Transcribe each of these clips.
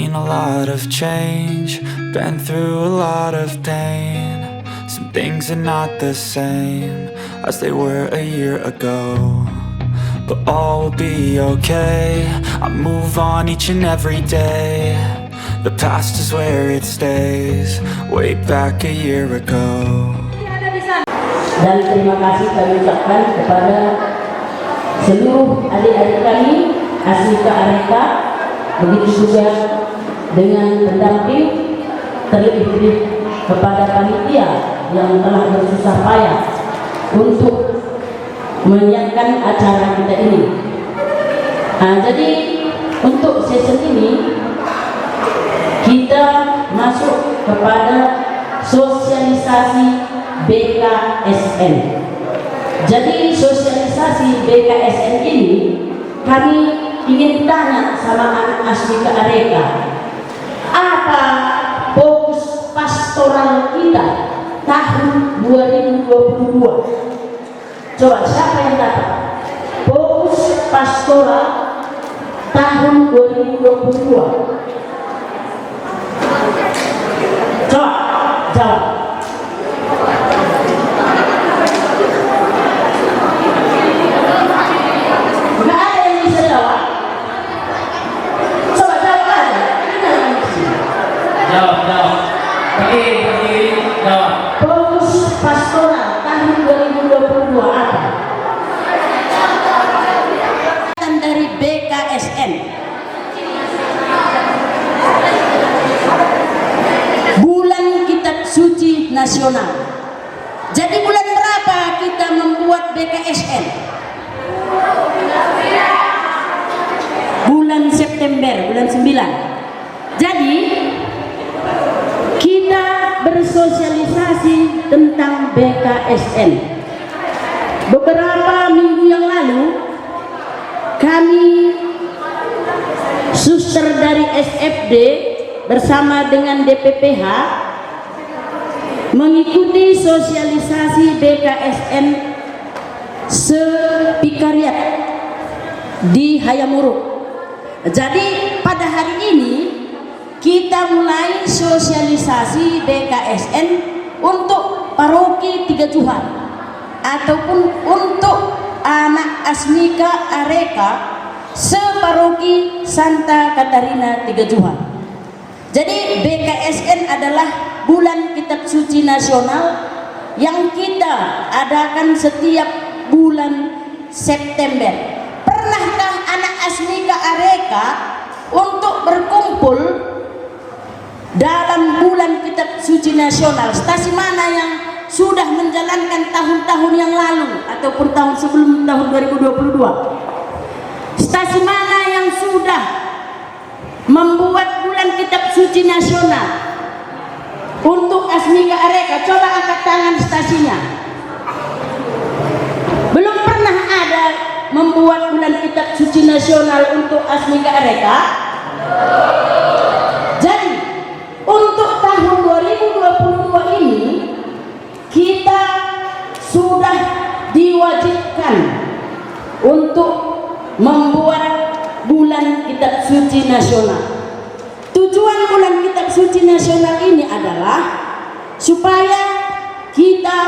Seen a lot of change, been through a lot of pain. Some things are not the same as they were a year ago, but all will be okay. I move on each and every day. The past is where it stays, way back a year ago. Dan terima kasih kami ucapkan kepada seluruh adik-adik kami Asmika Areka, begitu juga dengan pendamping, terlebih kepada panitia yang telah bersusah payah untuk menyiapkan acara kita ini. Jadi untuk sesi ini kita masuk kepada sosialisasi BKSN. Jadi sosialisasi BKSN ini kami ingin tanya sama anak Asmika Areka, apa fokus pastoral kita tahun 2022? Coba siapa yang dapat fokus pastoral tahun 2022? Coba jawab. Fokus pastoral tahun 2022 apa? Dari BKSN, Bulan Kitab Suci Nasional. Jadi bulan berapa kita membuat BKSN? Bulan September, bulan 9. Jadi kita bersosialisasi tentang BKSN. Beberapa minggu yang lalu kami suster dari SFD bersama dengan DPPH mengikuti sosialisasi BKSN Sepikariat di Hayamuruk. Jadi pada hari ini kita mulai sosialisasi BKSN untuk paroki Tiga Tuhan ataupun untuk anak Asmika Areka separoki Santa Katarina Tiga Tuhan. Jadi BKSN adalah Bulan Kitab Suci Nasional yang kita adakan setiap bulan September. Pernahkah anak Asmika Areka untuk berkumpul dalam Bulan Kitab Suci Nasional? Stasi mana yang sudah menjalankan tahun-tahun yang lalu ataupun tahun sebelum tahun 2022? Stasi mana yang sudah membuat Bulan Kitab Suci Nasional untuk Asmika Areka? Coba angkat tangan stasinya. Belum pernah ada membuat Bulan Kitab Suci Nasional untuk Asmika Areka? Jadi untuk tahun 2022 ini kita sudah diwajibkan untuk membuat Bulan Kitab Suci Nasional. Tujuan Bulan Kitab Suci Nasional ini adalah supaya kita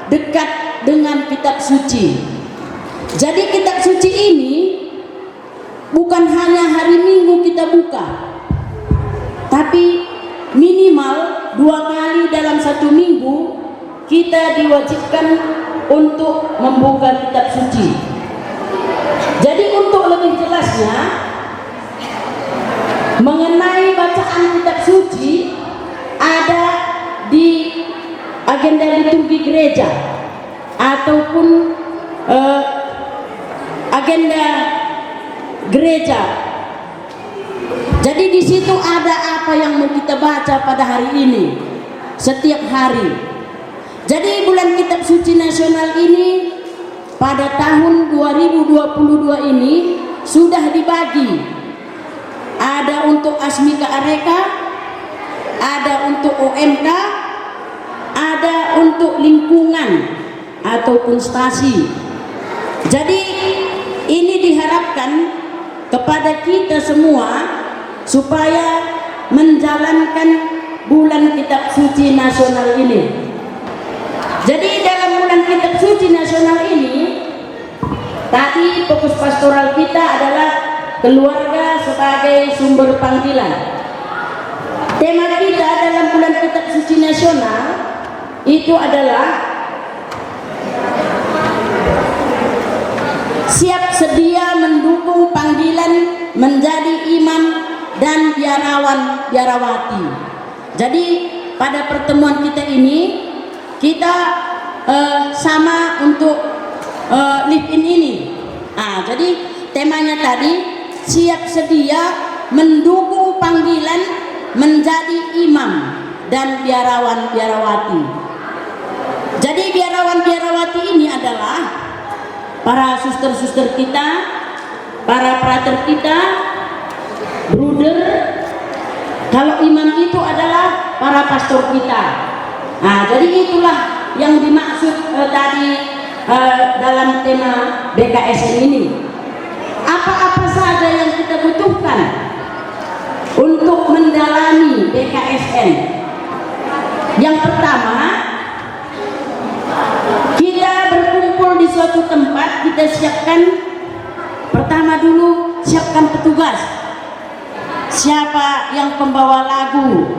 dekat dengan Kitab Suci. Jadi Kitab Suci ini bukan hanya hari Minggu kita buka, tapi minimal 2 kali dalam 1 minggu kita diwajibkan untuk membuka Kitab Suci. Jadi untuk lebih jelasnya mengenai bacaan Kitab Suci ada di agenda liturgi gereja ataupun agenda gereja. Jadi di situ ada apa yang mau kita baca pada hari ini, setiap hari. Jadi Bulan Kitab Suci Nasional ini pada tahun 2022 ini sudah dibagi. Ada untuk Asmika Areka, ada untuk OMK, ada untuk lingkungan ataupun stasi. Jadi ini diharapkan kepada kita semua supaya menjalankan bulan kitab suci nasional ini. Jadi dalam bulan kitab suci nasional ini, tadi fokus pastoral kita adalah keluarga sebagai sumber panggilan. Tema kita dalam bulan kitab suci nasional itu adalah siap sedia mendukung panggilan menjadi imam dan biarawan biarawati. Jadi pada pertemuan kita ini kita sama untuk live in ini. Jadi temanya tadi siap sedia mendukung panggilan menjadi imam dan biarawan biarawati. Jadi biarawan biarawati ini adalah para suster-suster kita, para frater kita, bruder. Kalau imam itu adalah para pastor kita. Jadi itulah yang dimaksud tadi dalam tema BKSN ini. Apa-apa saja yang kita butuhkan untuk mendalami BKSN. Yang pertama, kita berkumpul di suatu tempat, kita siapkan pertama dulu siapkan petugas. Siapa yang pembawa lagu,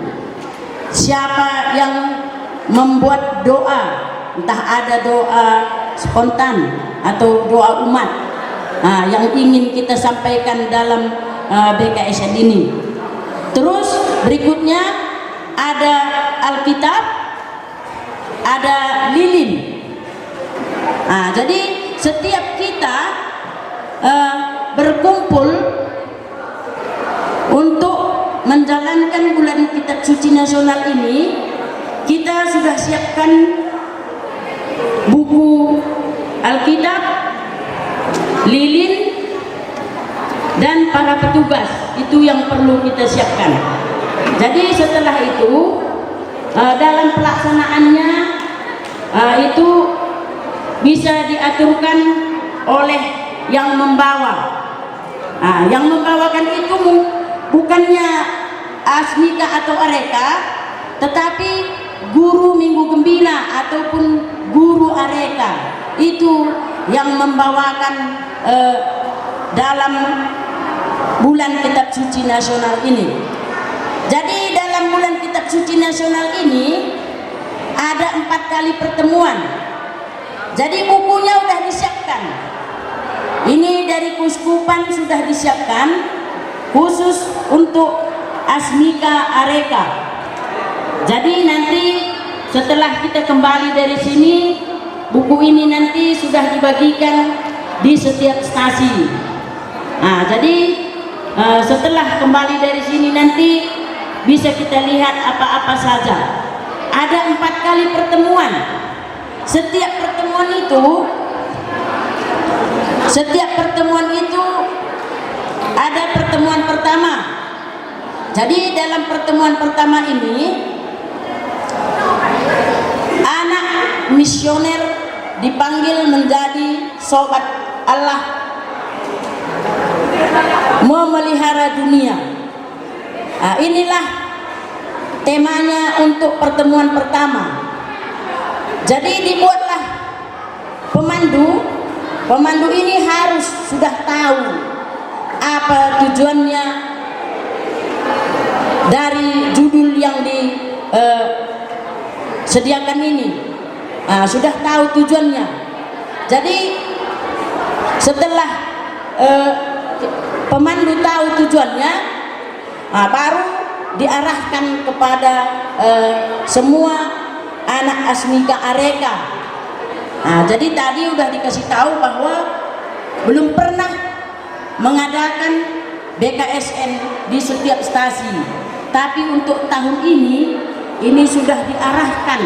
siapa yang membuat doa, entah ada doa spontan atau doa umat yang ingin kita sampaikan dalam BKSN ini. Terus berikutnya ada Alkitab, ada lilin. Jadi setiap kita berkumpul untuk menjalankan bulan kitab suci nasional ini. Kita sudah siapkan buku Alkitab, lilin, dan para petugas. Itu yang perlu kita siapkan. Jadi setelah itu dalam pelaksanaannya itu bisa diaturkan oleh yang membawa. Yang membawakan itu bukannya Asmika atau Areka, tetapi guru Minggu Gembira ataupun guru Areka itu yang membawakan dalam bulan kitab suci nasional ini. Jadi dalam bulan kitab suci nasional ini ada 4 kali pertemuan. Jadi bukunya sudah disiapkan. Ini dari Kuskupan sudah disiapkan khusus untuk Asmika Areka. Jadi nanti setelah kita kembali dari sini, buku ini nanti sudah dibagikan di setiap stasi. Jadi setelah kembali dari sini nanti bisa kita lihat apa-apa saja. Ada 4 kali pertemuan. Setiap pertemuan itu ada pertemuan pertama. Jadi dalam pertemuan pertama ini anak misioner dipanggil menjadi sobat Allah, memelihara dunia. Inilah temanya untuk pertemuan pertama. Jadi dibuatlah pemandu. Pemandu ini harus sudah tahu apa tujuannya dari judul yang disediakan ini. Sudah tahu tujuannya. Jadi setelah pemandu tahu tujuannya, baru diarahkan kepada semua anak Asmika Areka. Jadi tadi udah dikasih tahu bahwa belum pernah mengadakan BKSN di setiap stasi, tapi untuk tahun ini sudah diarahkan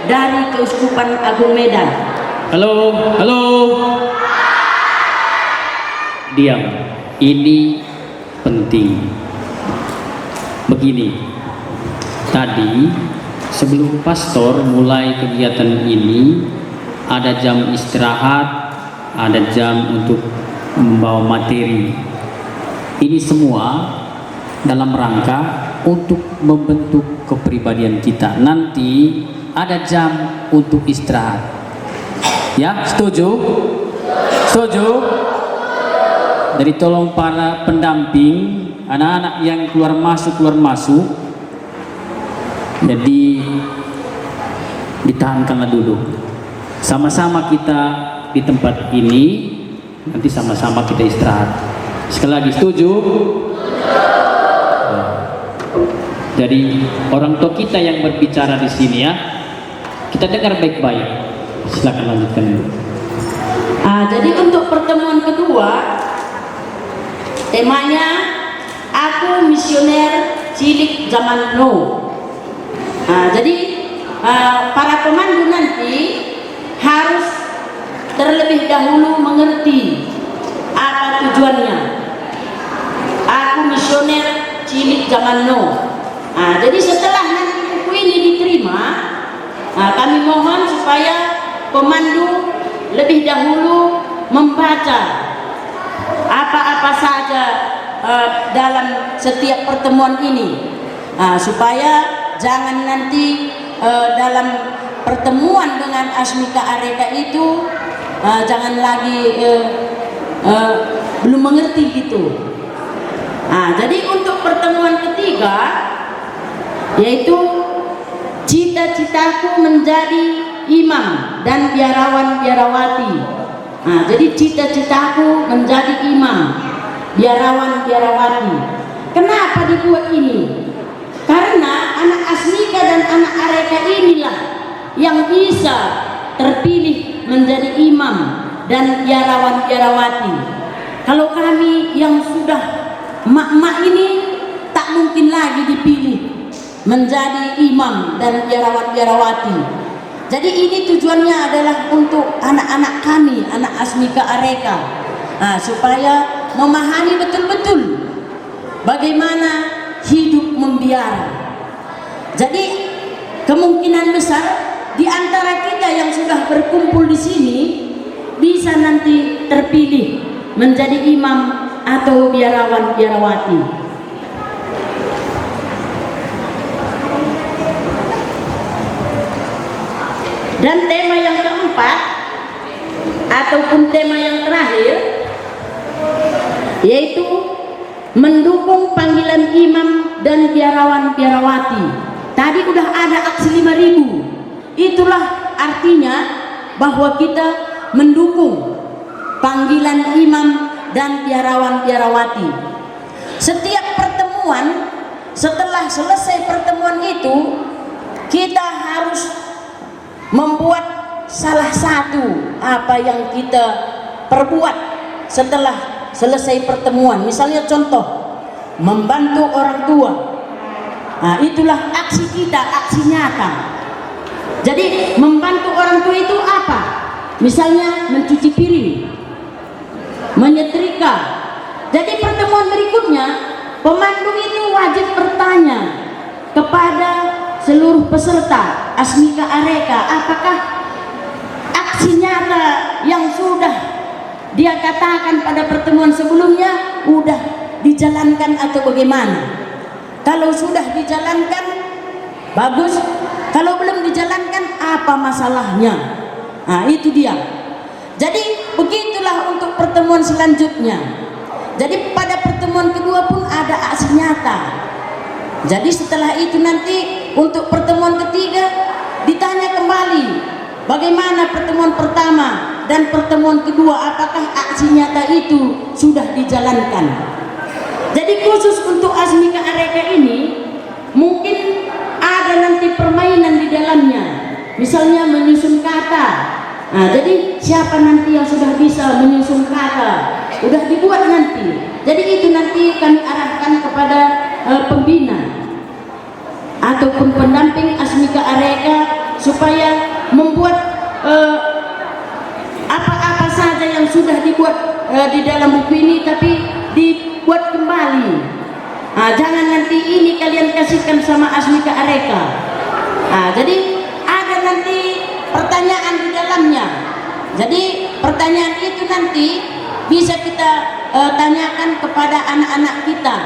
dari Keuskupan Agung Medan. Halo. Diam. Ini penting. Begini. Tadi sebelum pastor mulai kegiatan ini, ada jam istirahat, ada jam untuk membawa materi. Ini semua dalam rangka untuk membentuk kepribadian kita. Nanti ada jam untuk istirahat. Ya, setuju? Setuju? Jadi tolong para pendamping, anak-anak yang keluar masuk, jadi ditahankanlah dulu. Sama-sama kita di tempat ini, nanti sama-sama kita istirahat. Sekali lagi, setuju? Jadi orang tua kita yang berbicara di sini ya, kita dengar baik-baik. Silakan lanjutkan dulu. Jadi untuk pertemuan kedua, temanya Aku Misioner Cilik Zaman Now. Jadi para pemandu nanti harus terlebih dahulu mengerti apa tujuannya. Aku Misioner Cilik Zaman Now. Jadi setelah nanti buku ini diterima, kami mohon supaya pemandu lebih dahulu membaca apa-apa saja dalam setiap pertemuan ini, supaya jangan nanti dalam pertemuan dengan Asmika Areka itu jangan lagi belum mengerti gitu. Jadi untuk pertemuan ketiga, yaitu cita-citaku menjadi imam dan biarawan-biarawati. Jadi cita-citaku menjadi imam, biarawan-biarawati. Kenapa dibuat ini? Karena anak Asmika dan anak Areka inilah yang bisa terpilih menjadi imam dan biarawan-biarawati. Kalau kami yang sudah mak-mak ini tak mungkin lagi dipilih menjadi imam dan biarawan-biarawati. Jadi ini tujuannya adalah untuk anak-anak kami, anak Asmika Areka, supaya memahami betul-betul bagaimana hidup membiara. Jadi kemungkinan besar di antara kita yang sudah berkumpul di sini bisa nanti terpilih menjadi imam atau biarawan-biarawati. Dan tema yang keempat ataupun tema yang terakhir, yaitu mendukung panggilan imam dan biarawan-biarawati. Tadi udah ada aksi 5.000. Itulah artinya bahwa kita mendukung panggilan imam dan biarawan-biarawati. Setiap pertemuan, setelah selesai pertemuan itu, kita harus membuat salah satu apa yang kita perbuat setelah selesai pertemuan. Misalnya contoh, membantu orang tua. Itulah aksi kita, aksi nyata. Jadi membantu orang tua itu apa? Misalnya mencuci piring, menyetrika. Jadi pertemuan berikutnya, pemandu itu wajib bertanya kepada seluruh peserta Asmika Areka, apakah aksi nyata yang sudah dia katakan pada pertemuan sebelumnya udah dijalankan atau bagaimana? Kalau sudah dijalankan, bagus. Kalau belum dijalankan, apa masalahnya? Itu dia. Jadi begitulah untuk pertemuan selanjutnya. Jadi pada pertemuan kedua pun ada aksi nyata. Jadi setelah itu nanti untuk pertemuan ketiga ditanya kembali bagaimana pertemuan pertama dan pertemuan kedua, apakah aksi nyata itu sudah dijalankan. Jadi khusus untuk Asmika Areka ini mungkin ada nanti permainan di dalamnya, misalnya menyusun kata. Jadi siapa nanti yang sudah bisa menyusun kata, udah dibuat nanti. Jadi itu nanti kami arahkan kepada pembina ataupun pendamping Asmika Areka supaya membuat apa-apa saja yang sudah dibuat di dalam buku ini, tapi dibuat kembali. Jangan nanti ini kalian kasihkan sama Asmika Areka. Jadi ada nanti pertanyaan di dalamnya. Jadi pertanyaan itu nanti bisa kita tanyakan kepada anak-anak kita.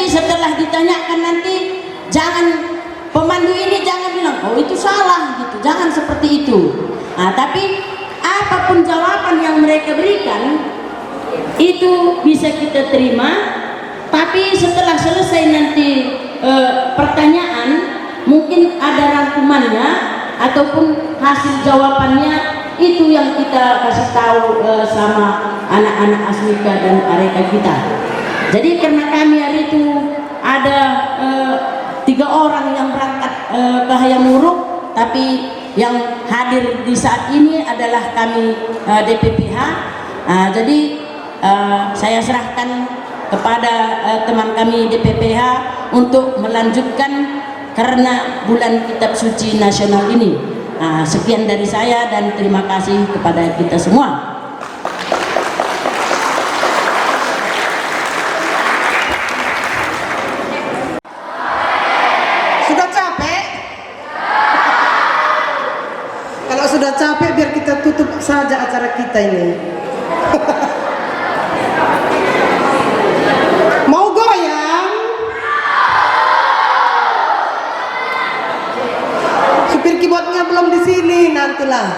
setelah ditanyakan nanti jangan pemandu ini jangan bilang oh itu salah gitu, jangan seperti itu. Nah, tapi apapun jawaban yang mereka berikan itu bisa kita terima, tapi setelah selesai nanti pertanyaan mungkin ada rangkumannya ataupun hasil jawabannya, itu yang kita kasih tahu sama anak-anak Asmika dan Areka kita. Jadi karena kami hari itu ada 3 orang yang berangkat ke Hayamuruk, tapi yang hadir di saat ini adalah kami DPPH. Jadi saya serahkan kepada teman kami DPPH untuk melanjutkan karena bulan Kitab Suci Nasional ini. Sekian dari saya dan terima kasih kepada kita semua. Sudah capek? Kalau sudah capek biar kita tutup saja acara kita ini. Mau goyang? Supir keyboardnya belum di sini, nantilah.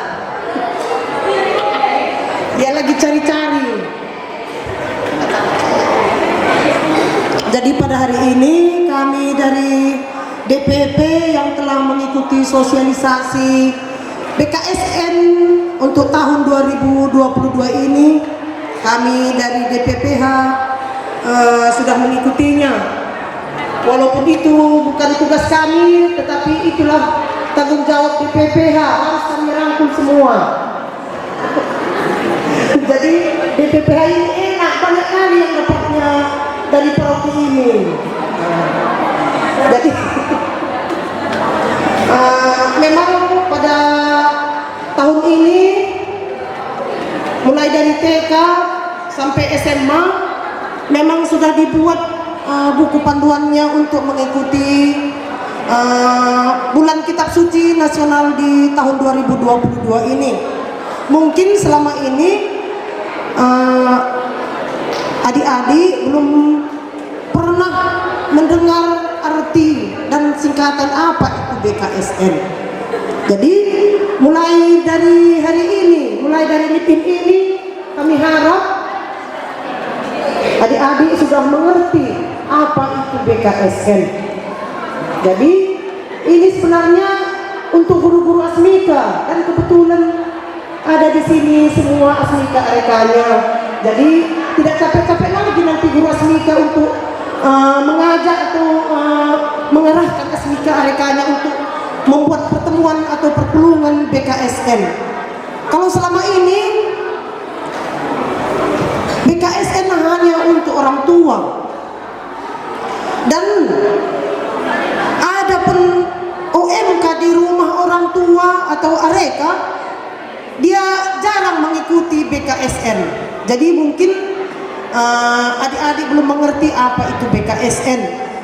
Dia lagi cari-cari. Jadi pada hari ini kami dari DPP yang telah mengikuti sosialisasi BKSN untuk tahun 2022 ini, kami dari DPPH sudah mengikutinya. Walaupun itu bukan tugas kami, tetapi itulah tanggung jawab DPPH, harus kami rangkul semua. Jadi DPPH ini enak, banyak kali yang dapatnya dari paroki ini. Jadi memang pada tahun ini mulai dari TK sampai SMA memang sudah dibuat buku panduannya untuk mengikuti bulan Kitab Suci Nasional di tahun 2022 ini. Mungkin selama ini adik-adik belum pernah mendengar arti dan singkatan apa itu BKSN. Jadi mulai dari hari ini, mulai dari meeting ini, kami harap adik-adik sudah mengerti apa itu BKSN. Jadi ini sebenarnya untuk guru-guru Asmika, dan kebetulan ada di sini semua Asmika Arekanya. Jadi tidak capek-capek lagi nanti guru Asmika untuk mengajak atau mengarahkan Asmika Arekanya untuk membuat pertemuan atau perpelungan BKSN. Kalau selama ini BKSN hanya untuk orang tua, dan ada pun OMK di rumah orang tua atau Areka, dia jarang mengikuti BKSN. Jadi mungkin adik-adik belum mengerti apa itu BKSN.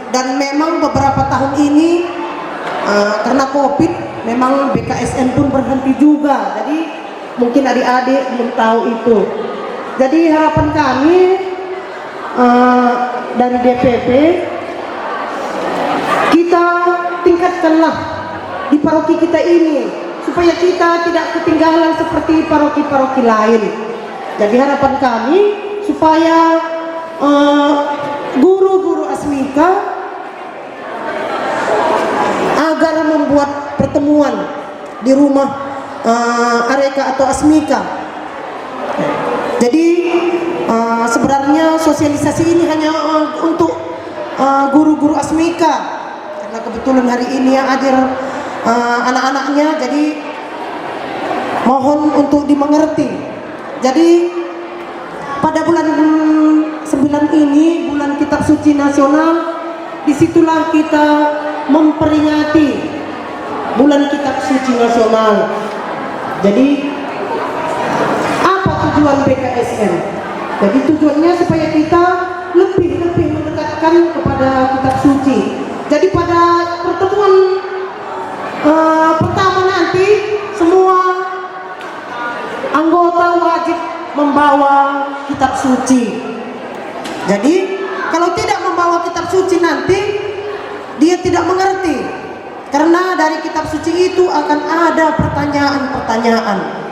Dan memang beberapa tahun ini karena COVID memang BKSN pun berhenti juga. Jadi mungkin adik-adik belum tahu itu. Jadi harapan kami dari DPP, kita tingkatkanlah di paroki kita ini supaya kita tidak ketinggalan seperti paroki-paroki lain. Jadi harapan kami supaya guru-guru Asmika agar membuat pertemuan di rumah Areka atau Asmika. Jadi sebenarnya sosialisasi ini hanya untuk guru-guru Asmika, karena kebetulan hari ini yang hadir anak-anaknya, jadi mohon untuk dimengerti. Jadi pada bulan 9 ini, bulan Kitab Suci Nasional, disitulah kita memperingati bulan Kitab Suci Nasional. Jadi apa tujuan BKSN? Jadi tujuannya supaya kita lebih mendekatkan kepada Kitab Suci. Jadi pada pertemuan pertama nanti semua anggota wajib membawa Kitab Suci. Jadi kalau tidak membawa kitab suci nanti dia tidak mengerti, karena dari kitab suci itu akan ada pertanyaan-pertanyaan.